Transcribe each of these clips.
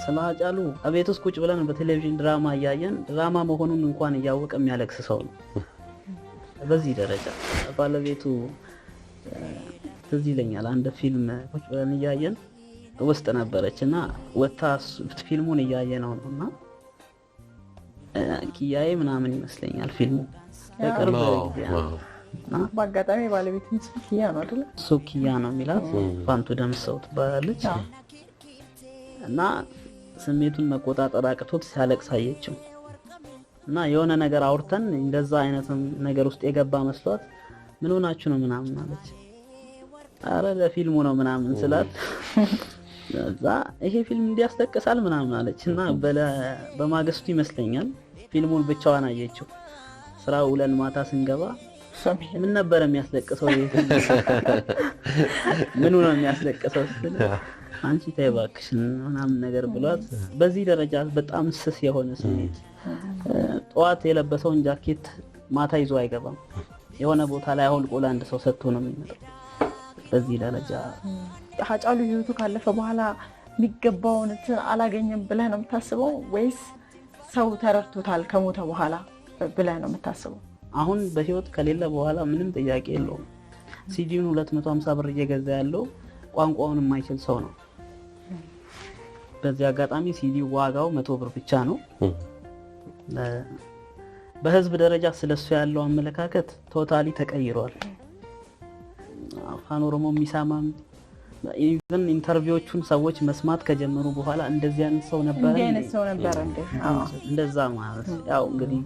ስላጫሉ አቤት ውስጥ ቁጭ ብለን በቴሌቪዥን ድራማ እያየን ድራማ መሆኑን እንኳን እያወቀ የሚያለቅስ ሰው ነው። በዚህ ደረጃ ባለቤቱ ትዝ ይለኛል አንድ ፊልም ቁጭ ብለን እያየን ውስጥ ነበረችና ወታ ፊልሙን እያየ ነውና ኪያዬ ምናምን ይመስለኛል ፊልሙ ለቅርብ በአጋጣሚ ባለቤቱን ኪያ ነው አይደል? ኪያ ነው የሚላት ፋንቱ ደምሰው ትባላለች። እና ስሜቱን መቆጣጠር አቅቶት ሲያለቅስ አየችው እና የሆነ ነገር አውርተን እንደዛ አይነት ነገር ውስጥ የገባ መስሏት ምን ሆናችሁ ነው ምናምን አለች። አረ ለፊልሙ ነው ምናምን ስላት እዛ ይሄ ፊልም እንዲያስለቅሳል ምናምን አለችና በማግስቱ ይመስለኛል ፊልሙን ብቻዋን አየችው። ስራ ውለን ማታ ስንገባ ምን ነበር የሚያስለቅሰው ምን ነው የሚያስለቅሰው አንቺ ተይ እባክሽ ምናምን ነገር ብሏት በዚህ ደረጃ በጣም ስስ የሆነ ስሜት ጧት የለበሰውን ጃኬት ማታ ይዞ አይገባም። የሆነ ቦታ ላይ አውልቆ ለአንድ ሰው ሰጥቶ ነው የሚመጣው። በዚህ ደረጃ ሃጫሉ ህይወቱ ካለፈ በኋላ የሚገባውን አላገኘም ብለህ ነው የምታስበው ወይስ ሰው ተረድቶታል ከሞተ በኋላ ብለህ ነው የምታስበው? አሁን በህይወት ከሌለ በኋላ ምንም ጥያቄ የለውም። ሲዲውን 250 ብር እየገዛ ያለው ቋንቋውን የማይችል ሰው ነው። በዚህ አጋጣሚ ሲዲ ዋጋው 100 ብር ብቻ ነው። በህዝብ ደረጃ ስለሱ ያለው አመለካከት ቶታሊ ተቀይሯል። አፋን ኦሮሞ የሚሰማም ኢቭን ኢንተርቪዎቹን ሰዎች መስማት ከጀመሩ በኋላ እንደዚህ አይነት ሰው ነበር እንደዛ ማለት ያው እንግዲህ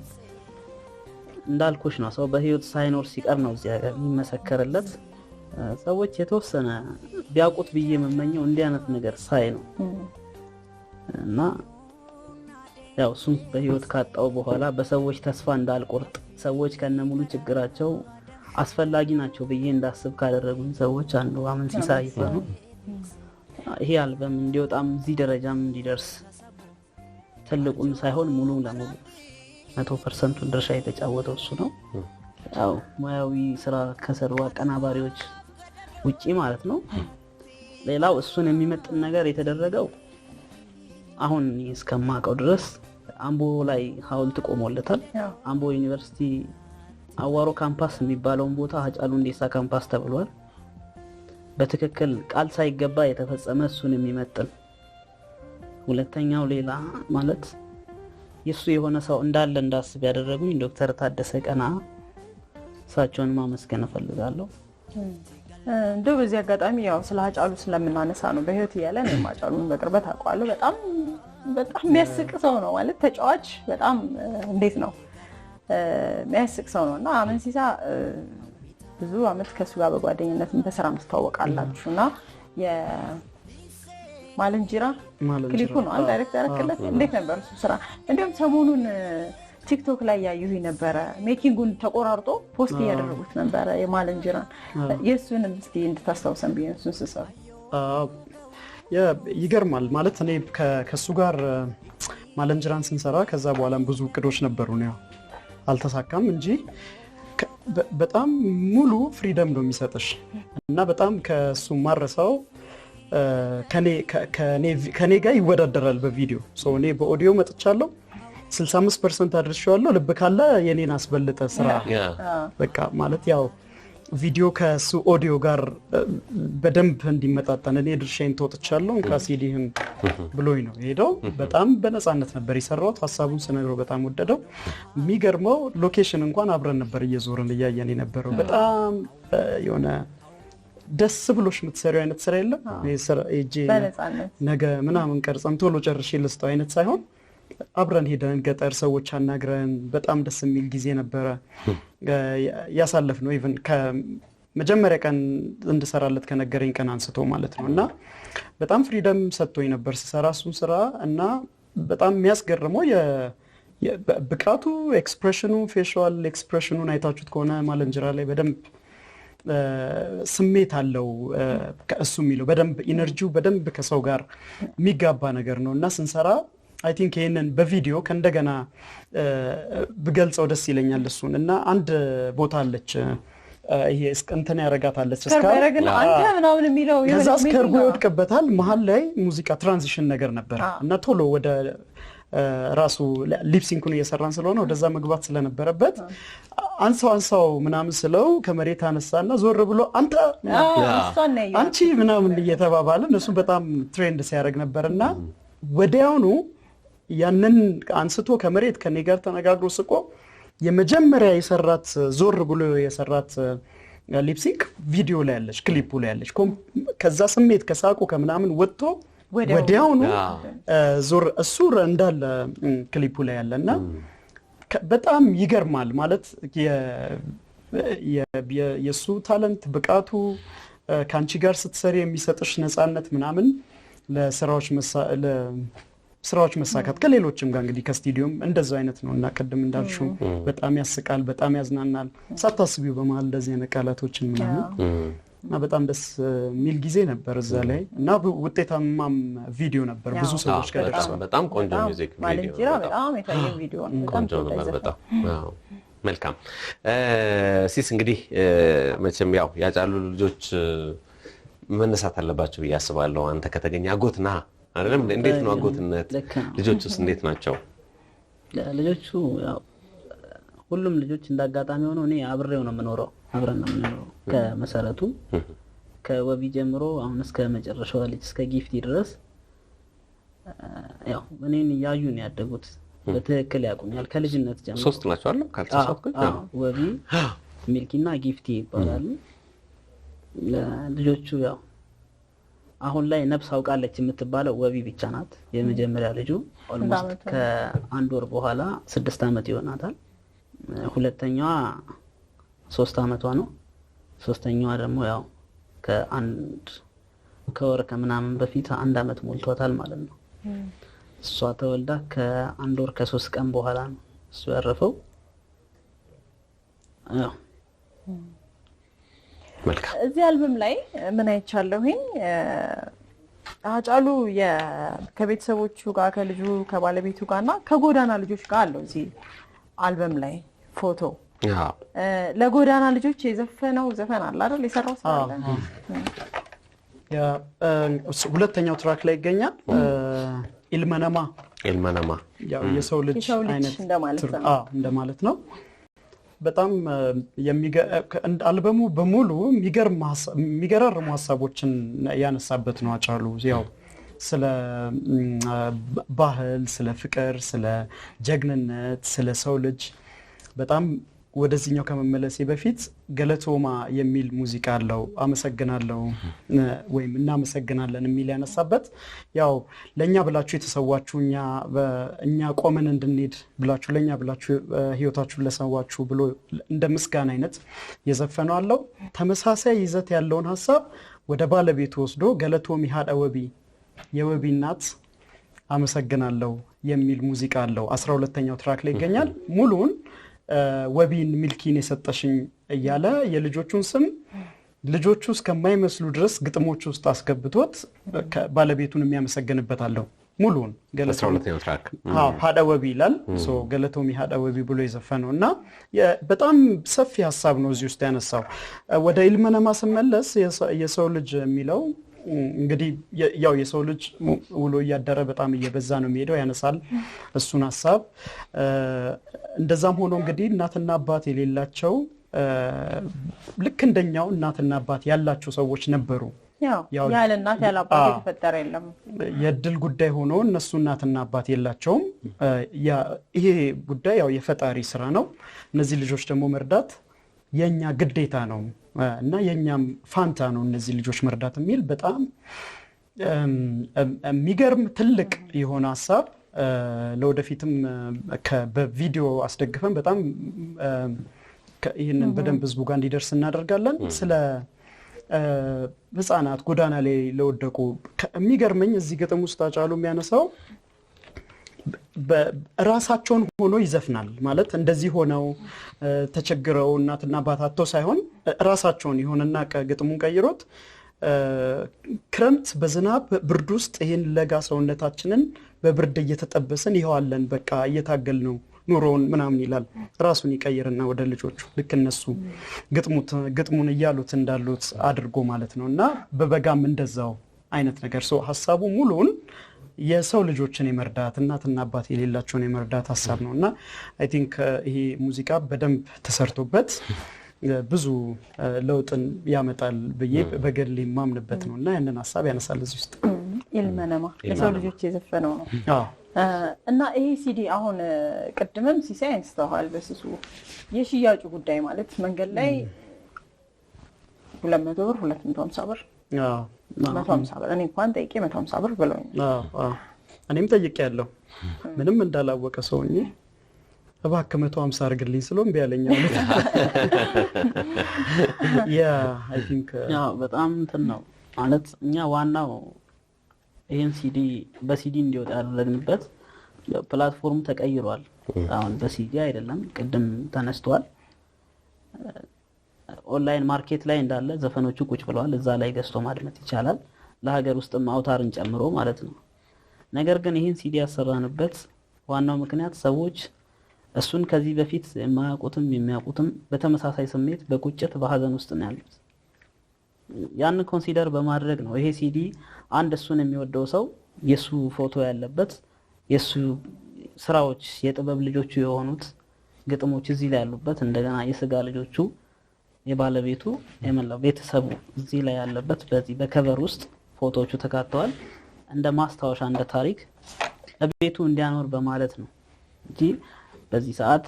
እንዳልኩሽ ነው። ሰው በህይወት ሳይኖር ሲቀር ነው እዚህ ሀገር የሚመሰከርለት። ሰዎች የተወሰነ ቢያውቁት ብዬ የምመኘው እንዲህ አይነት ነገር ሳይ ነው እና ያው እሱም በህይወት ካጣው በኋላ በሰዎች ተስፋ እንዳልቆርጥ ሰዎች ከነሙሉ ችግራቸው አስፈላጊ ናቸው ብዬ እንዳስብ ካደረጉኝ ሰዎች አንዱ አመንሲሳ ይፈኑ ይሄ አልበም እንዲወጣም እዚህ ደረጃም እንዲደርስ ትልቁን ሳይሆን ሙሉ ለሙሉ 100% ድርሻ የተጫወተው እሱ ነው። ያው ሙያዊ ስራ ከሰሩ አቀናባሪዎች ውጪ ማለት ነው። ሌላው እሱን የሚመጥን ነገር የተደረገው አሁን እስከማውቀው ድረስ አምቦ ላይ ሐውልት ቆሞለታል። አምቦ ዩኒቨርሲቲ አዋሮ ካምፓስ የሚባለውን ቦታ ሃጫሉ ሁንዴሳ ካምፓስ ተብሏል። በትክክል ቃል ሳይገባ የተፈጸመ እሱን የሚመጥን። ሁለተኛው ሌላ ማለት የሱ የሆነ ሰው እንዳለ እንዳስብ ያደረጉኝ ዶክተር ታደሰ ቀና እሳቸውን ማመስገን እፈልጋለሁ። እንደው በዚህ አጋጣሚ ያው ስለ ሃጫሉ ስለምናነሳ ነው በህይወት እያለ ነው ሃጫሉን በቅርበት አውቀዋለሁ። በጣም የሚያስቅ ሰው ነው ማለት ተጫዋች በጣም እንዴት ነው የሚያስቅ ሰው ነውና አመንሲሳ ብዙ አመት ከሱ ጋር በጓደኝነት በስራም ተዋወቃላችሁና የማለንጂራ ክሊፑ ነው አንድ ዳይሬክተር ያደረገለት እንዴት ነበር እሱ ስራ? እንደውም ሰሞኑን ቲክቶክ ላይ ያዩኝ ነበረ ሜኪንጉን ተቆራርጦ ፖስት ያደረጉት ነበረ የማለንጂራን። የሱንም እስቲ እንድታስታውሰን ቢሆንሱን ስሰራ ይገርማል ማለት እኔ ከሱ ጋር ማለንጂራን ስንሰራ ከዛ በኋላም ብዙ እቅዶች ነበሩ ነው አልተሳካም እንጂ በጣም ሙሉ ፍሪደም ነው የሚሰጥሽ እና በጣም ከሱ ማረሳው ከኔ ጋር ይወዳደራል በቪዲዮ እኔ በኦዲዮ መጥቻለሁ 65% አድርሻለሁ። ልብ ካለ የኔን አስበልጠ ስራ በቃ ማለት ያው ቪዲዮ ከሱ ኦዲዮ ጋር በደንብ እንዲመጣጣን እኔ ድርሻዬን ተወጥቻለሁ ካሲዲህን ብሎኝ ነው ሄደው። በጣም በነፃነት ነበር የሰራው። ሐሳቡን ስነግረው በጣም ወደደው። የሚገርመው ሎኬሽን እንኳን አብረን ነበር እየዞርን እያየን የነበረው። በጣም የሆነ ደስ ብሎሽ የምትሰሪው አይነት ስራ የለም እጄ ነገ ምናምን ቀርጸም ቶሎ ጨርሼ ልስጠው አይነት ሳይሆን አብረን ሄደን ገጠር ሰዎች አናግረን በጣም ደስ የሚል ጊዜ ነበረ ያሳለፍነው። ኢቭን ከመጀመሪያ ቀን እንድሰራለት ከነገረኝ ቀን አንስቶ ማለት ነው እና በጣም ፍሪደም ሰጥቶኝ ነበር ስሰራ እሱን ስራ እና በጣም የሚያስገርመው ብቃቱ ኤክስፕሬሽኑ ፌሻል ኤክስፕሬሽኑን አይታችሁት ከሆነ ማለንጂራ ላይ በደንብ ስሜት አለው። እሱ የሚለው በደንብ ኢነርጂው በደንብ ከሰው ጋር የሚጋባ ነገር ነው እና ስንሰራ አይ ቲንክ ይሄንን በቪዲዮ ከእንደገና ብገልጸው ደስ ይለኛል እሱን እና አንድ ቦታ አለች ይሄ እንትን ያረጋታለች ስካርበረግን አንተ ምናምን የሚለው ከዛ ስካርቦ ይወድቅበታል መሃል ላይ ሙዚቃ ትራንዚሽን ነገር ነበር እና ቶሎ ወደ ራሱ ሊፕሲንኩን እየሰራን ስለሆነ ወደዛ መግባት ስለነበረበት አንሳው ምናምን ስለው ከመሬት አነሳና ዞር ብሎ አንቺ ምናምን እየተባባለ እሱ በጣም ትሬንድ ሲያደርግ ነበርና ወዲያውኑ ያንን አንስቶ ከመሬት ከኔ ጋር ተነጋግሮ ስቆ የመጀመሪያ የሰራት ዞር ብሎ የሰራት ሊፕሲንክ ቪዲዮ ላይ ያለች ክሊፑ ላይ ያለች ከዛ ስሜት ከሳቁ ከምናምን ወጥቶ ወዲያውኑ ዞር እሱ እንዳለ ክሊፑ ላይ ያለና በጣም ይገርማል ማለት የሱ ታለንት ብቃቱ ካንቺ ጋር ስትሰሪ የሚሰጥሽ ነፃነት ምናምን ለስራዎች መሳካት ከሌሎችም ጋር እንግዲህ ከስቱዲዮም እንደዛው አይነት ነውና ቀደም እንዳልሽው በጣም ያስቃል በጣም ያዝናናል ሳታስቢው በመሃል እንደዚህ አይነት ቃላቶችን ምናምን እና በጣም ደስ ሚል ጊዜ ነበር እዛ ላይ እና ውጤታማም ቪዲዮ ነበር ብዙ ሰዎች ጋር ደርሷል በጣም ቆንጆ ሚውዚክ ቪዲዮ በጣም የታየ ቪዲዮ ቆንጆ ነበር በጣም መልካም ሲስ እንግዲህ መቼም ያው ያጫሉ ልጆች መነሳት አለባቸው ያስባለሁ አንተ ከተገኘ አጎትና አይደለም እንዴት ነው አጎትነት ልጆቹስ እንዴት ናቸው ልጆቹ ያው ሁሉም ልጆች እንዳጋጣሚ ሆነው እኔ አብሬው ነው የምኖረው አብረን ነው የምንኖረው ከመሰረቱ ከወቢ ጀምሮ አሁን እስከ መጨረሻው ልጅ እስከ ጊፍቲ ድረስ ያው እኔን ያዩ ነው ያደጉት በትክክል ያቁኛል ከልጅነት ጀምሮ ሶስት ናቸው አይደል ካልተሳሳትኩኝ ወቢ ሚልኪና ጊፍቲ ይባላሉ ለልጆቹ ያው አሁን ላይ ነፍስ አውቃለች የምትባለው ወቢ ብቻ ናት የመጀመሪያ ልጁ ኦልሞስት ከአንድ ወር በኋላ 6 አመት ይሆናታል ሁለተኛዋ 3 አመቷ ነው ሶስተኛዋ ደግሞ ያው ከወር ከምናምን በፊት 1 አመት ሞልቷታል ማለት ነው እሷ ተወልዳ ከአንድ ወር ከ3 ቀን በኋላ ነው እሱ ያረፈው መልካም እዚህ አልበም ላይ ምን አይቻለሁኝ አጫሉ ከቤተሰቦቹ ጋር ከልጁ ከባለቤቱ ጋርና ከጎዳና ልጆች ጋር አለው እዚህ አልበም ላይ ፎቶ ለጎዳና ልጆች የዘፈነው ዘፈን አለ አይደል የሰራው ስራ አለ ሁለተኛው ትራክ ላይ ይገኛል ኢልመነማ ያው የሰው ልጅ አይነት እንደማለት ነው በጣም አልበሙ በሙሉ የሚገራርሙ ሐሳቦችን ያነሳበት ነው አጫሉ ያው ስለ ባህል ስለ ፍቅር ስለ ጀግንነት ስለ ሰው ልጅ በጣም ወደዚህኛው ከመመለሴ በፊት ገለቶማ የሚል ሙዚቃ አለው አመሰግናለሁ ወይም እናመሰግናለን የሚል ያነሳበት ያው ለኛ ብላችሁ የተሰዋችሁ እኛ ቆመን እንድንሄድ ብላችሁ ለኛ ብላችሁ ህይወታችሁን ለሰዋችሁ ብሎ እንደ ምስጋና አይነት የዘፈነው አለው ተመሳሳይ ይዘት ያለውን ሐሳብ ወደ ባለቤቱ ወስዶ ገለቶሚ ሃዳ ወቢ የወቢ እናት አመሰግናለሁ የሚል ሙዚቃ አለው 12ኛው ትራክ ላይ ይገኛል ሙሉን ወቢን ሚልኪን የሰጠሽኝ እያለ የልጆቹን ስም ልጆቹ እስከማይመስሉ ድረስ ግጥሞች ውስጥ አስገብቶት ባለቤቱን የሚያመሰግንበት አለው ሙሉን ገለቶሚ ትራክ ሃዳ ወቢ ይላል ገለቶሚ ሃዳ ወቢ ብሎ የዘፈነውና በጣም ሰፊ ሐሳብ ነው እዚህ ውስጥ ያነሳው ወደ ኢልመነማ ስመለስ የሰው ልጅ የሚለው እንግዲህ ያው የሰው ልጅ ውሎ እያደረ በጣም እየበዛ ነው የሚሄደው ያነሳል እሱን ሐሳብ እንደዛም ሆኖ እንግዲህ እናትና አባት የሌላቸው ልክ እንደኛው እናትና አባት ያላቸው ሰዎች ነበሩ ያው ያለ እናት ያለ አባት የተፈጠረ የለም የድል ጉዳይ ሆኖ እነሱ እናትና አባት የላቸውም ይሄ ጉዳይ ያው የፈጣሪ ስራ ነው እነዚህ ልጆች ደግሞ መርዳት የኛ ግዴታ ነው እና የኛም ፋንታ ነው እነዚህ ልጆች መርዳት የሚል በጣም የሚገርም ትልቅ የሆነ ሐሳብ ለወደፊትም በቪዲዮ አስደግፈን በጣም ይሄንን በደንብ ህዝቡ ጋር እንዲደርስ እናደርጋለን ስለ ህፃናት ጎዳና ላይ ለወደቁ የሚገርመኝ እዚህ ግጥም ውስጥ አጫሉ የሚያነሳው በራሳቸውን ሆኖ ይዘፍናል ማለት እንደዚህ ሆነው ተቸግረው እናትና አባታቸው ሳይሆን ራሳቸውን ይሆንና ግጥሙን ቀይሮት ክረምት በዝናብ ብርድ ውስጥ ይሄን ለጋ ሰውነታችንን በብርድ እየተጠበስን ይዋለን በቃ እየታገል ነው ኑሮውን ምናምን ይላል ራሱን ይቀይርና ወደ ልጆቹ ልክ እነሱ ግጥሙን እያሉት እንዳሉት አድርጎ ማለት ነው። እና በበጋም እንደዛው አይነት ነገር ሀሳቡ ሙሉውን የሰው ልጆችን የመርዳት እናትና አባት የሌላቸውን የመርዳት ሀሳብ ነው። እና አይ ቲንክ ይሄ ሙዚቃ በደንብ ተሰርቶበት ብዙ ለውጥን ያመጣል ብዬ በግሌ የማምንበት ነው። እና ያንን ሀሳብ ያነሳል እዚህ ውስጥ ኢልመነማ ለሰው ልጆች የዘፈነው ነው። እና ይሄ ሲዲ አሁን ቅድምም ሲሳይ አንስተዋል በስሱ የሽያጩ ጉዳይ ማለት መንገድ ላይ 200 ብር 250 ብር 150 ብር እኔ እንኳን ጠይቄ 150 ብር ብለውኛል። እኔም ጠይቄያለሁ ምንም እንዳላወቀ ሰው እንጂ እባክህ 150 አድርግልኝ ስሎም ቢያለኝ ማለት አይ ቲንክ በጣም እንትን ነው ማለት እኛ ዋናው ይሄን ሲዲ በሲዲ እንዲወጣ ያደረግንበት ፕላትፎርም ተቀይሯል። አሁን በሲዲ አይደለም ቅድም ተነስቷል። ኦንላይን ማርኬት ላይ እንዳለ ዘፈኖቹ ቁጭ ብለዋል። እዛ ላይ ገዝቶ ማድመጥ ይቻላል ለሀገር ውስጥም አውታርን ጨምሮ ማለት ነው። ነገር ግን ይሄን ሲዲ ያሰራንበት ዋናው ምክንያት ሰዎች እሱን ከዚህ በፊት የማያውቁትም የሚያውቁትም በተመሳሳይ ስሜት በቁጭት በሀዘን ውስጥ ነው ያሉት። ያን ኮንሲደር በማድረግ ነው ይሄ ሲዲ አንድ እሱን የሚወደው ሰው የሱ ፎቶ ያለበት የሱ ስራዎች የጥበብ ልጆቹ የሆኑት ግጥሞች እዚህ ላይ ያሉበት እንደገና የስጋ ልጆቹ የባለቤቱ የመላው ቤተሰቡ እዚህ ላይ ያለበት በዚህ በከቨር ውስጥ ፎቶዎቹ ተካተዋል። እንደ ማስታወሻ እንደ ታሪክ ለቤቱ እንዲያኖር በማለት ነው እንጂ በዚህ ሰዓት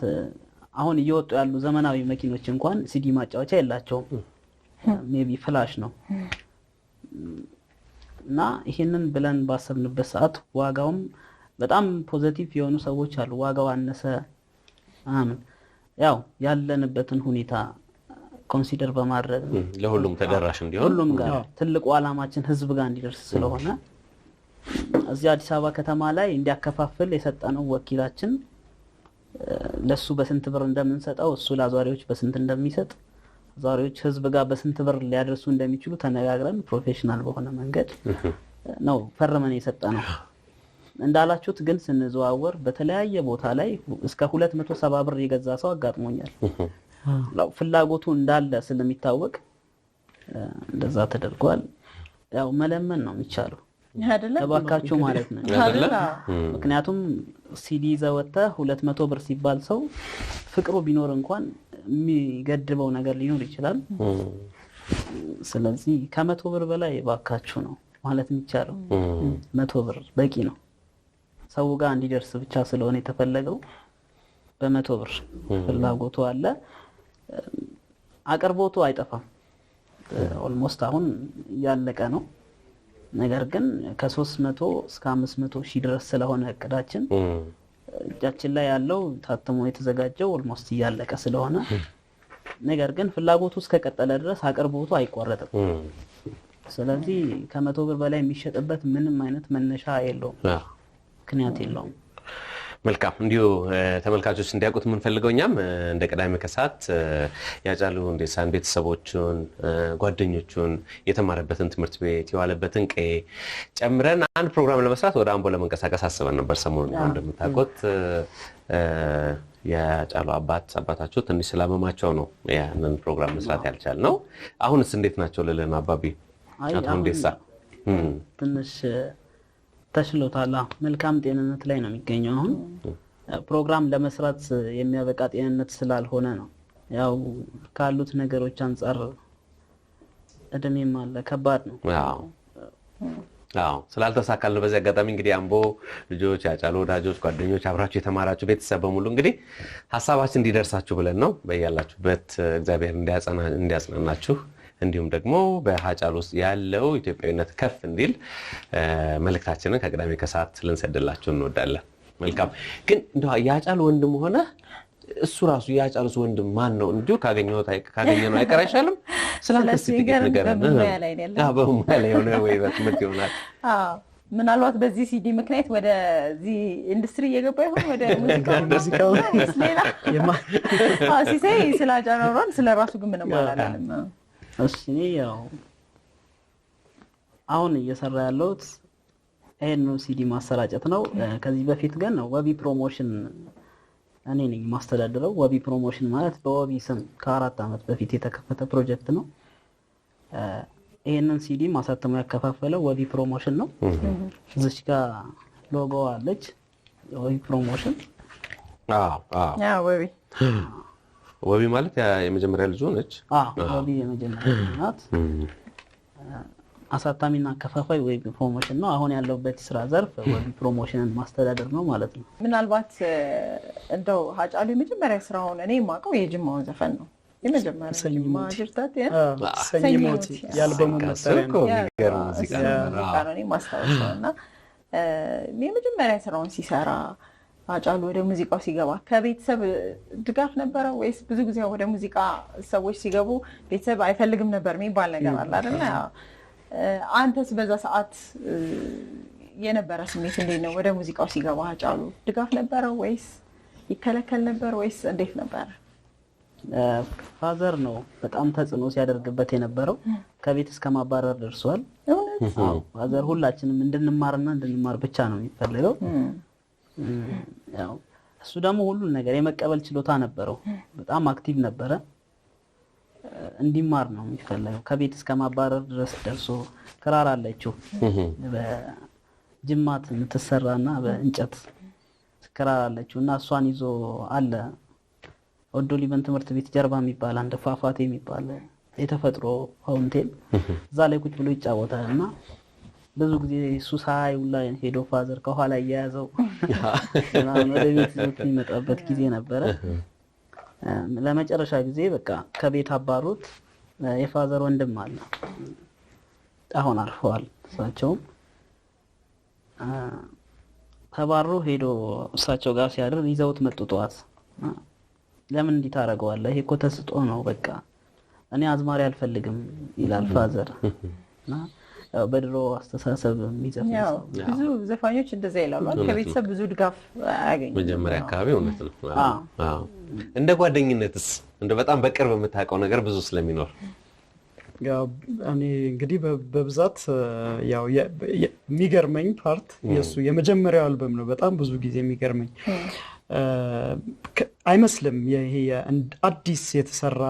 አሁን እየወጡ ያሉ ዘመናዊ መኪኖች እንኳን ሲዲ ማጫወቻ የላቸውም። ሜቢ ፍላሽ ነው። እና ይሄንን ብለን ባሰብንበት ሰዓት ዋጋውም በጣም ፖዚቲቭ የሆኑ ሰዎች አሉ። ዋጋው አነሰ ያው ያለንበትን ሁኔታ ኮንሲደር በማድረግ ለሁሉም ተደራሽ እንዲሆን ሁሉም ጋር ትልቁ ዓላማችን ህዝብ ጋር እንዲደርስ ስለሆነ እዚህ አዲስ አበባ ከተማ ላይ እንዲያከፋፍል የሰጠነው ወኪላችን ለሱ በስንት ብር እንደምንሰጠው እሱ ለአዟሪዎች በስንት እንደሚሰጥ አዟሪዎች ህዝብ ጋር በስንት ብር ሊያደርሱ እንደሚችሉ ተነጋግረን ፕሮፌሽናል በሆነ መንገድ ነው ፈርመን የሰጠነው። እንዳላችሁት ግን ስንዘዋወር በተለያየ ቦታ ላይ እስከ 270 ብር የገዛ ሰው አጋጥሞኛል። ፍላጎቱ እንዳለ ስለሚታወቅ እንደዛ ተደርጓል። ያው መለመን ነው የሚቻለው እባካችሁ ማለት ነው። ምክንያቱም ሲዲ ዘወተ 200 ብር ሲባል ሰው ፍቅሩ ቢኖር እንኳን የሚገድበው ነገር ሊኖር ይችላል። ስለዚህ ከ100 ብር በላይ እባካችሁ ነው ማለት የሚቻለው። 100 ብር በቂ ነው። ሰው ጋር እንዲደርስ ብቻ ስለሆነ የተፈለገው በ100 ብር ፍላጎቱ አለ። አቅርቦቱ አይጠፋም። ኦልሞስት አሁን ያለቀ ነው። ነገር ግን ከ300 እስከ 500 ሺህ ድረስ ስለሆነ እቅዳችን እጃችን ላይ ያለው ታትሞ የተዘጋጀው ኦልሞስት ያለቀ ስለሆነ ነገር ግን ፍላጎቱ እስከቀጠለ ድረስ አቅርቦቱ አይቋረጥም። ስለዚህ ከ100 ብር በላይ የሚሸጥበት ምንም አይነት መነሻ የለውም፣ ምክንያት የለውም። መልካም እንዲሁ ተመልካቾች እንዲያውቁት የምንፈልገው እኛም እንደ ቅዳሜ ከሰዓት ያጫሉ ሁንዴሳን ቤተሰቦቹን ጓደኞቹን የተማረበትን ትምህርት ቤት የዋለበትን ቀዬ ጨምረን አንድ ፕሮግራም ለመስራት ወደ አምቦ ለመንቀሳቀስ አስበን ነበር። ሰሞኑን እንደምታውቁት ያጫሉ አባታቸው ትንሽ ስላመማቸው ነው ያንን ፕሮግራም መስራት ያልቻልነው። አሁንስ እንዴት ናቸው ልልን አባቢ አቶ ሁንዴሳ? ትንሽ ተሽሎታል። መልካም ጤንነት ላይ ነው የሚገኘው። አሁን ፕሮግራም ለመስራት የሚያበቃ ጤንነት ስላልሆነ ነው። ያው ካሉት ነገሮች አንፃር እድሜም አለ፣ ከባድ ነው። አዎ ስላልተሳካልን በዚህ አጋጣሚ እንግዲህ አምቦ ልጆች፣ ያጫሉ ወዳጆች፣ ጓደኞች፣ አብራችሁ የተማራችሁ ቤተሰብ በሙሉ እንግዲህ ሀሳባችን እንዲደርሳችሁ ብለን ነው። በያላችሁበት እግዚአብሔር እንዲያጽናናችሁ እንዲሁም ደግሞ በሃጫሉ ውስጥ ያለው ኢትዮጵያዊነት ከፍ እንዲል መልእክታችንን ከቅዳሜ ከሰዓት ልንሰድላችሁ እንወዳለን። መልካም ግን እንደው ያጫሉ ወንድም ሆነ እሱ ራሱ ያጫሉስ ወንድም ማን ነው? እንዲሁ ካገኘነው አይቀር አይሻልም? ስላንተስ ጥቂት ንገረን። በሙያ ላይ ሆነ ወይ በትምህርት ይሆናል? ምናልባት በዚህ ሲዲ ምክንያት ወደዚህ ኢንዱስትሪ እየገባ ይሆን? ወደ ሙዚቃው ሌላ ሲሳይ ስላጫሉን ስለራሱ ግን ምንም አላለም። እሺ ያው አሁን እየሰራ ያለሁት ይሄን ሲዲ ማሰራጨት ነው። ከዚህ በፊት ግን ወቢ ፕሮሞሽን እኔ ነኝ ማስተዳድረው። ወቢ ፕሮሞሽን ማለት በወቢ ስም ከ4 ዓመት በፊት የተከፈተ ፕሮጀክት ነው። ይሄንን ሲዲ ማሳተሙ ያከፋፈለው ወቢ ፕሮሞሽን ነው። እዚች ጋር ሎጎ አለች ወቢ ፕሮሞሽን። ወቢ ማለት የመጀመሪያ ልጅ ሆነች። ወቢ የመጀመሪያ ናት። አሳታሚና አከፋፋይ ወቢ ፕሮሞሽን ነው። አሁን ያለውበት ስራ ዘርፍ ወቢ ፕሮሞሽንን ማስተዳደር ነው ማለት ነው። ምናልባት እንደው ሃጫሉ የመጀመሪያ ስራውን እኔ የማውቀው የጅማውን ዘፈን ነው። የመጀመሪያ ጅማ ጅርታት ሰኝሞቲ የአልበሙ መጠሪያ ነው። የሚገርም ሙዚቃ ነው። እኔ ማስታወሰው እና የመጀመሪያ ስራውን ሲሰራ ሃጫሉ ወደ ሙዚቃው ሲገባ ከቤተሰብ ድጋፍ ነበረ ወይስ? ብዙ ጊዜ ወደ ሙዚቃ ሰዎች ሲገቡ ቤተሰብ አይፈልግም ነበር የሚባል ነገር አለ አይደል? አንተስ በዛ ሰዓት የነበረ ስሜት እንዴት ነው? ወደ ሙዚቃው ሲገባ ሃጫሉ ድጋፍ ነበረ ወይስ ይከለከል ነበር ወይስ እንዴት ነበር? ፋዘር ነው በጣም ተጽዕኖ ሲያደርግበት የነበረው። ከቤት እስከ ማባረር ደርሷል። ፋዘር ሁላችንም እንድንማር ብቻ ነው የሚፈልገው። ያው እሱ ደግሞ ሁሉን ነገር የመቀበል ችሎታ ነበረው። በጣም አክቲቭ ነበረ። እንዲማር ነው የሚፈልገው። ከቤት እስከ ማባረር ድረስ ደርሶ ክራር አለችው በጅማት የምትሰራና በእንጨት ክራር አለችው እና እሷን ይዞ አለ ወዶ ሊበን ትምህርት ቤት ጀርባ የሚባል አንድ ፏፏቴ የሚባል የተፈጥሮ ፋውንቴን እዛ ላይ ቁጭ ብሎ ይጫወታል እና ብዙ ጊዜ እሱ ሳይው ላይ ሄዶ ፋዘር ከኋላ እየያዘው ወደ ቤት የሚመጣበት ጊዜ ነበረ። ለመጨረሻ ጊዜ በቃ ከቤት አባሩት። የፋዘር ወንድም አለ አሁን አርፈዋል። እሳቸውም ተባሮ ሄዶ እሳቸው ጋር ሲያድር ይዘውት መጡ ጠዋት። ለምን እንዲህ ታደርገዋለህ? ይሄ እኮ ተስጦ ነው። በቃ እኔ አዝማሪ አልፈልግም ይላል ፋዘር እና በድሮ አስተሳሰብ የሚዘፍነው ብዙ ዘፋኞች እንደዛ ይላሉ። ከቤተሰብ ብዙ ድጋፍ አያገኙም መጀመሪያ አካባቢ። እውነት ነው። እንደ ጓደኝነትስ እንደ በጣም በቅርብ የምታውቀው ነገር ብዙ ስለሚኖር እኔ እንግዲህ በብዛት ያው የሚገርመኝ ፓርት የሱ የመጀመሪያው አልበም ነው። በጣም ብዙ ጊዜ የሚገርመኝ አይመስልም ይሄ አዲስ የተሰራ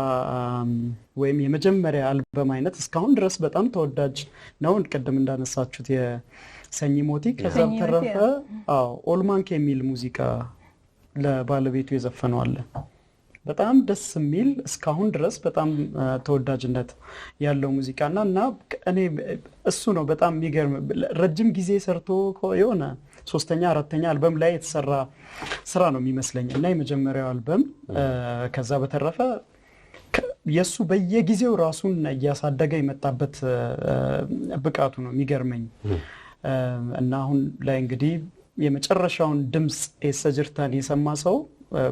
ወይም የመጀመሪያ አልበም አይነት እስካሁን ድረስ በጣም ተወዳጅ ነው። ቅድም እንዳነሳችሁት የሰኝሞቲ ከዛ ተረፈ ኦልማንክ የሚል ሙዚቃ ለባለቤቱ የዘፈነው አለ። በጣም ደስ የሚል እስካሁን ድረስ በጣም ተወዳጅነት ያለው ሙዚቃና እና እኔ እሱ ነው በጣም የሚገርም ረጅም ጊዜ ሰርቶ የሆነ 3ኛ 4ኛ አልበም ላይ የተሰራ ስራ ነው የሚመስለኝ እና የመጀመሪያው አልበም ከዛ በተረፈ የሱ በየጊዜው ራሱን እያሳደገ የመጣበት ብቃቱ ነው የሚገርመኝ እና አሁን ላይ እንግዲህ የመጨረሻውን ድምጽ የሰጅርታን የሰማ ሰው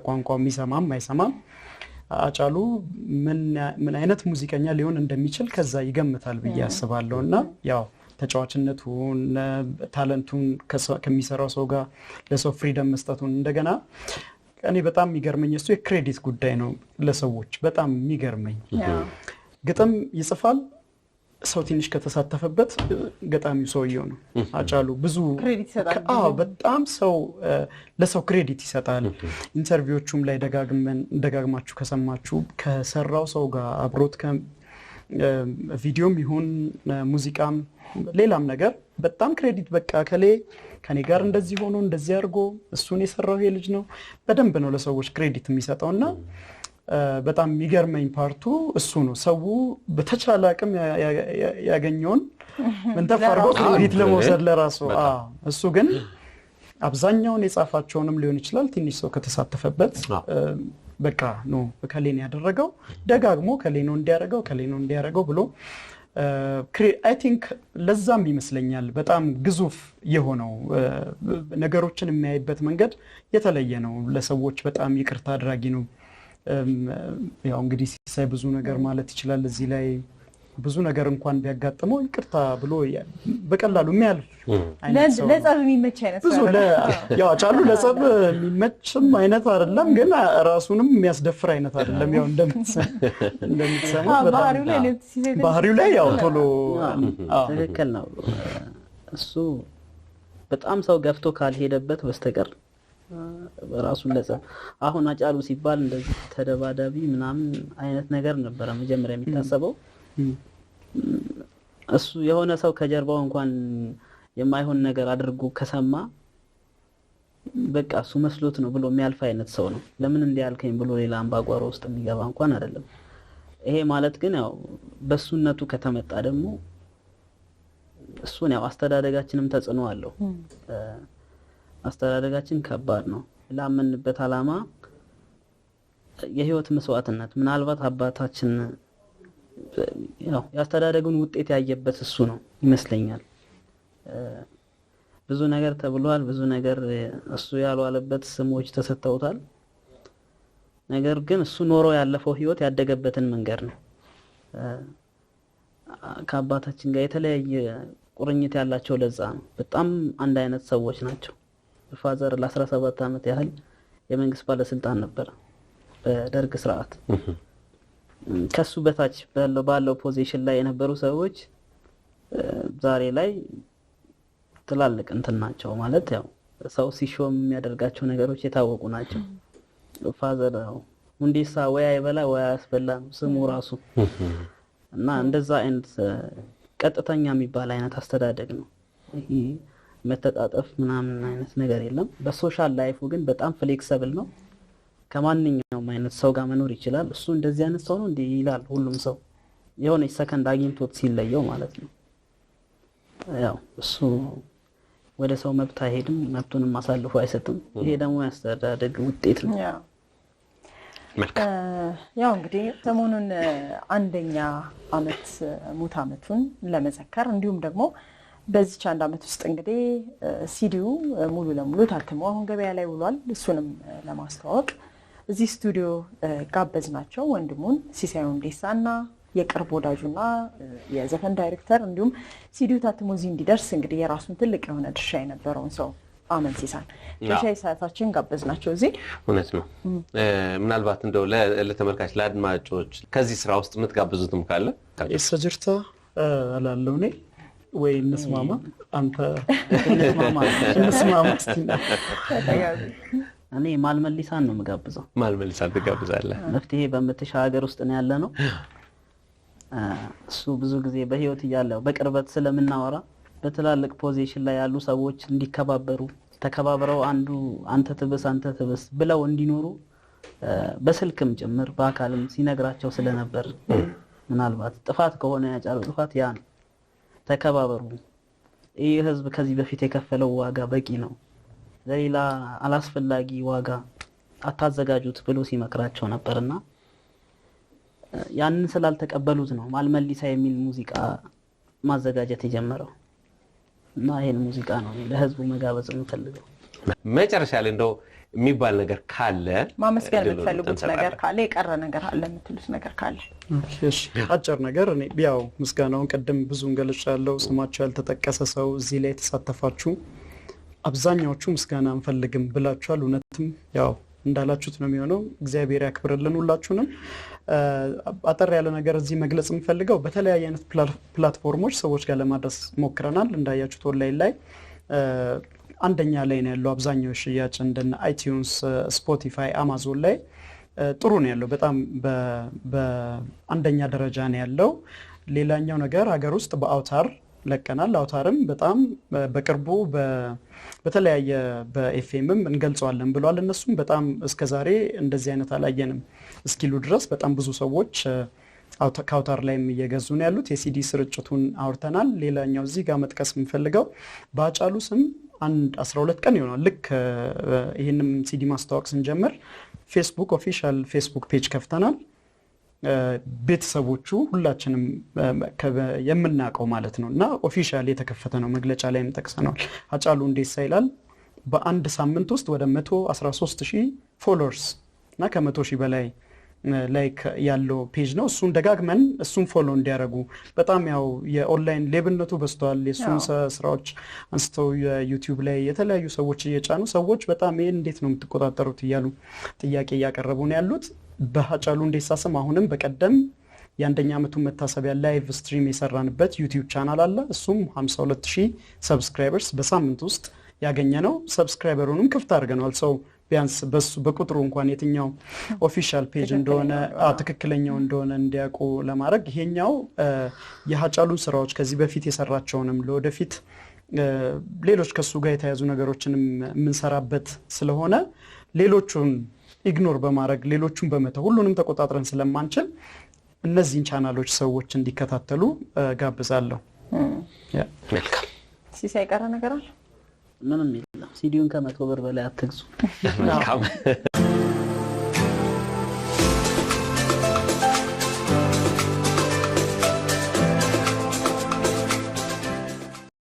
ቋንቋው የሚሰማም አይሰማም ሃጫሉ ምን አይነት ሙዚቀኛ ሊሆን እንደሚችል ከዛ ይገምታል ብዬ አስባለሁ እና ያው ተጫዋችነቱን ታለንቱን ከሚሰራው ሰው ጋር ለሰው ፍሪደም መስጠቱን እንደገና እኔ በጣም የሚገርመኝ እሱ የክሬዲት ጉዳይ ነው። ለሰዎች በጣም የሚገርመኝ ግጥም ይጽፋል። ሰው ትንሽ ከተሳተፈበት ገጣሚው ሰውየው ነው። ሃጫሉ ብዙ በጣም ሰው ለሰው ክሬዲት ይሰጣል። ኢንተርቪዎቹም ላይ ደጋግማችሁ ከሰማችሁ ከሰራው ሰው ጋር አብሮት ቪዲዮም ይሁን ሙዚቃም ሌላም ነገር በጣም ክሬዲት በቃ ከኔ ጋር እንደዚህ ሆኖ እንደዚህ አድርጎ እሱን የሰራው ይሄ ልጅ ነው በደንብ ነው ለሰዎች ክሬዲት የሚሰጠውና በጣም የሚገርመኝ ፓርቱ እሱ ነው። ሰው በተቻለ አቅም ያገኘውን መንተፋርጎ ክሬዲት ለመውሰድ ለራሱ እሱ ግን አብዛኛውን የጻፋቸውንም ሊሆን ይችላል ትንሽ ሰው ከተሳተፈበት በቃ ነው ከሌን ያደረገው ደጋግሞ ከሌን እንዲያደርገው ብሎ አይ ቲንክ ለዛም ይመስለኛል በጣም ግዙፍ የሆነው ነገሮችን የሚያይበት መንገድ የተለየ ነው። ለሰዎች በጣም ይቅርታ አድራጊ ነው። ያው እንግዲህ ሲሳይ ብዙ ነገር ማለት ይችላል። እዚህ ላይ ብዙ ነገር እንኳን ቢያጋጥመው ይቅርታ ብሎ በቀላሉ የሚያልፍ አይነት ሰው ለጸብ የሚመች አይነት ብዙ ያው ሃጫሉ ለጸብ የሚመችም አይነት አይደለም፣ ግን ራሱንም የሚያስደፍር አይነት አይደለም። ያው እንደምትሰሙት ባህሪው ላይ ያው ቶሎ ትክክል ነው። እሱ በጣም ሰው ገፍቶ ካልሄደበት በስተቀር ራሱን ለጸብ አሁን አጫሉ ሲባል እንደዚህ ተደባዳቢ ምናምን አይነት ነገር ነበረ መጀመሪያ የሚታሰበው እሱ የሆነ ሰው ከጀርባው እንኳን የማይሆን ነገር አድርጎ ከሰማ በቃ እሱ መስሎት ነው ብሎ የሚያልፍ አይነት ሰው ነው ለምን እንዲያልከኝ ብሎ ሌላ አምባጓሮ ውስጥ የሚገባ እንኳን አይደለም ይሄ ማለት ግን ያው በሱነቱ ከተመጣ ደግሞ እሱን ያው አስተዳደጋችንም ተጽዕኖ አለው አስተዳደጋችን ከባድ ነው ላመንበት አላማ የህይወት መስዋዕትነት ምናልባት አባታችን ያው ያስተዳደጉን ውጤት ያየበት እሱ ነው ይመስለኛል ብዙ ነገር ተብሏል ብዙ ነገር እሱ ያልዋለበት ስሞች ተሰጥተውታል ነገር ግን እሱ ኖሮ ያለፈው ህይወት ያደገበትን መንገድ ነው ከአባታችን ጋር የተለያየ ቁርኝት ያላቸው ለዛ ነው በጣም አንድ አይነት ሰዎች ናቸው ፋዘር ለ17 አመት ያህል የመንግስት ባለስልጣን ነበር በደርግ ስርዓት ከሱ በታች ባለው ፖዚሽን ላይ የነበሩ ሰዎች ዛሬ ላይ ትላልቅ እንትን ናቸው ማለት ያው ሰው ሲሾም የሚያደርጋቸው ነገሮች የታወቁ ናቸው ፋዘር ሁንዲሳ ወይ አይበላ ወይ አስበላ ስሙ ራሱ እና እንደዛ አይነት ቀጥተኛ የሚባል አይነት አስተዳደግ ነው ይሄ መተጣጠፍ ምናምን አይነት ነገር የለም በሶሻል ላይፉ ግን በጣም ፍሌክሲብል ነው ከማንኛውም አይነት ሰው ጋር መኖር ይችላል እሱ እንደዚህ አይነት ሰው ነው እንዴ ይላል ሁሉም ሰው የሆነ ሰከንድ አግኝቶት ሲለየው ማለት ነው ያው እሱ ወደ ሰው መብት አይሄድም መብቱንም ማሳልፎ አይሰጥም ይሄ ደግሞ ያስተዳደግ ውጤት ነው ያው እንግዲህ ሰሞኑን አንደኛ አመት ሙት አመቱን ለመዘከር እንዲሁም ደግሞ በዚህ አንድ አመት ውስጥ እንግዲህ ሲዲው ሙሉ ለሙሉ ታትሞ አሁን ገበያ ላይ ውሏል እሱንም ለማስተዋወቅ እዚህ ስቱዲዮ ጋበዝናቸው ወንድሙን ሲሳይ ሁንዴሳና የቅርብ ወዳጁና የዘፈን ዳይሬክተር እንዲሁም ሲዲው ታትሞ እዚህ እንዲደርስ እንግዲህ የራሱን ትልቅ የሆነ ድርሻ የነበረውን ሰው አመን ሲሳን ለሻይ ሰዓታችን ጋበዝናቸው እዚህ እውነት ነው ምናልባት እንደው ለተመልካች ለአድማጮች ከዚህ ስራ ውስጥ የምትጋብዙትም ካለ እሰጅርታ አላለው ነኝ ወይ እንስማማ አንተ እንስማማ እስቲ እኔ ማልመልሳን ነው መጋብዘው ማልመልሳን ትጋብዛለህ መፍትሄ በመተሻ ሀገር ውስጥ ነው ያለ ነው እሱ ብዙ ጊዜ በህይወት ይያለው በቅርበት ስለምናወራ በትላልቅ ፖዚሽን ላይ ያሉ ሰዎች እንዲከባበሩ ተከባብረው አንተ ትብስ ብለው እንዲኖሩ በስልክም ጭምር በአካልም ሲነግራቸው ስለነበር ምናልባት ጥፋት ከሆነ ያጫሉ ጥፋት ያ ነው ተከባበሩ ይህ ህዝብ ከዚህ በፊት የከፈለው ዋጋ በቂ ነው ለሌላ አላስፈላጊ ዋጋ አታዘጋጁት ብሎ ሲመክራቸው ነበርና ያንን ስላልተቀበሉት ነው ማልመልሳ የሚል ሙዚቃ ማዘጋጀት የጀመረው እና ይሄን ሙዚቃ ነው ለህዝቡ መጋበዝ የምፈልገው መጨረሻ ላይ እንደው የሚባል ነገር ካለ ማመስገን የምትፈልጉት ነገር ካለ የቀረ ነገር አለ የምትሉት ነገር ካለ እሺ አጭር ነገር እኔ ያው ምስጋናውን ቀደም ብዙን ገልጫለሁ ስማቸው ያልተጠቀሰ ሰው እዚህ ላይ ተሳተፋችሁ አብዛኛዎቹ ምስጋና እንፈልግም ብላችኋል እውነትም ያው እንዳላችሁት ነው የሚሆነው እግዚአብሔር ያክብርልን ሁላችሁንም አጠር ያለ ነገር እዚህ መግለጽ የምፈልገው በተለያየ አይነት ፕላትፎርሞች ሰዎች ጋር ለማድረስ ሞክረናል እንዳያችሁት ኦንላይን ላይ አንደኛ ላይ ነው ያለው አብዛኛው ሽያጭ እንደነ iTunes Spotify Amazon ላይ ጥሩ ነው ያለው በጣም በአንደኛ ደረጃ ነው ያለው ሌላኛው ነገር ሀገር ውስጥ በአውታር ለቀናል አውታርም በጣም በቅርቡ በተለያየ በኤፍኤምም እንገልጸዋለን ብለዋል እነሱም በጣም እስከዛሬ እንደዚህ አይነት አላየንም እስኪሉ ድረስ በጣም ብዙ ሰዎች ከአውታር ላይም እየገዙ ነው ያሉት የሲዲ ስርጭቱን አውርተናል ሌላኛው እዚህ ጋር መጥቀስ የምፈልገው በአጫሉ ስም 12 ቀን ይሆናል ልክ ይሄንም ሲዲ ማስተዋወቅ ስንጀምር ፌስቡክ ኦፊሻል ፌስቡክ ፔጅ ከፍተናል ቤተሰቦቹ ሁላችንም የምናቀው ማለት ነውና ኦፊሻሊ የተከፈተ ነው መግለጫ ላይም ተከሰናል አጫሉ ሁንዴሳ ይላል በአንድ ሳምንት ውስጥ ወደ 113000 ፎሎወርስ እና ከ100,000 በላይ ላይክ ያለው ፔጅ ነው እሱን ደጋግመን እሱን ፎሎ እንዲያረጉ በጣም ያው የኦንላይን ሌብነቱ በስተዋል የሱን ስራዎች አንስተው የዩቲዩብ ላይ የተለያዩ ሰዎች እየጫኑ ሰዎች በጣም ይሄን እንዴት ነው የምትቆጣጠሩት እያሉ ጥያቄ እያቀረቡ ነው ያሉት በአጫሉ ሁንዴሳ ስም አሁንም በቀደም የአንደኛ አመቱ መታሰቢያ ላይቭ ስትሪም የሰራንበት ዩቲዩብ ቻናል አለ እሱም 52000 ሰብስክራይበርስ በሳምንት ውስጥ ያገኘነው። ሰብስክራይበሩንም ክፍት አድርገናል። ሰው ቢያንስ በሱ በቁጥሩ እንኳን የትኛው ኦፊሻል ፔጅ እንደሆነ ትክክለኛው እንደሆነ እንዲያውቁ ለማድረግ ይሄኛው የሃጫሉን ስራዎች ከዚህ በፊት የሰራቸውንም ለወደፊት ሌሎች ከሱ ጋር የተያዙ ነገሮችንም የምንሰራበት ስለሆነ ሌሎቹን ኢግኖር በማድረግ ሌሎቹን በመተው ሁሉንም ተቆጣጥረን ስለማንችል እነዚህን ቻናሎች ሰዎች እንዲከታተሉ ጋብዛለሁ። መልካም ሲሳይ ቀረ ነገር አለ? ምንም የለም። ሲዲውን ከ100 ብር በላይ አትግዙ። መልካም